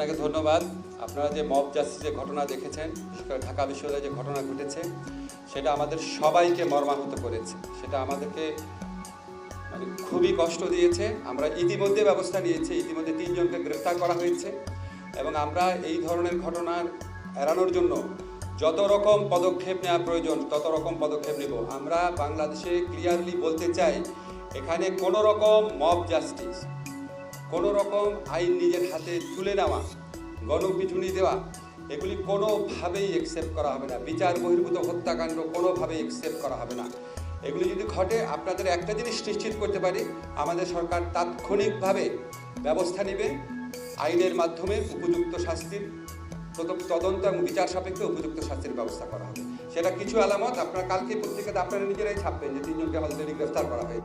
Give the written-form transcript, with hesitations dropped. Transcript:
আপনাকে ধন্যবাদ। আপনারা যে মব জাস্টিসের ঘটনা দেখেছেন, বিশেষ করে ঢাকা বিশ্ববিদ্যালয়ে যে ঘটনা ঘটেছে, সেটা আমাদের সবাইকে মর্মাহত করেছে। সেটা আমাদেরকে খুবই কষ্ট দিয়েছে। আমরা ইতিমধ্যে ব্যবস্থা নিয়েছি, ইতিমধ্যে 3 জনকে গ্রেফতার করা হয়েছে এবং আমরা এই ধরনের ঘটনা এড়ানোর জন্য যত রকম পদক্ষেপ নেওয়া প্রয়োজন তত রকম পদক্ষেপ নেব। আমরা বাংলাদেশে ক্লিয়ারলি বলতে চাই, এখানে কোনো রকম মব জাস্টিস, কোনো রকম আইন নিজের হাতে তুলে নেওয়া, গণপিটুনি দেওয়া, এগুলি কোনোভাবেই অ্যাকসেপ্ট করা হবে না। বিচার বহির্ভূত হত্যাকাণ্ড কোনোভাবেই অ্যাকসেপ্ট করা হবে না। এগুলি যদি ঘটে, আপনাদের একটা জিনিস নিশ্চিত করতে পারি, আমাদের সরকার তাৎক্ষণিকভাবে ব্যবস্থা নেবে, আইনের মাধ্যমে উপযুক্ত শাস্তির তদন্ত এবং বিচার সাপেক্ষে উপযুক্ত শাস্তির ব্যবস্থা করা হবে। সেটা কিছু আলামত আপনারা কালকে পত্রিকাতে আপনারা নিজেরাই ছাপবেন যে 3 জনকে অলরেডি গ্রেফতার করা হয়েছে।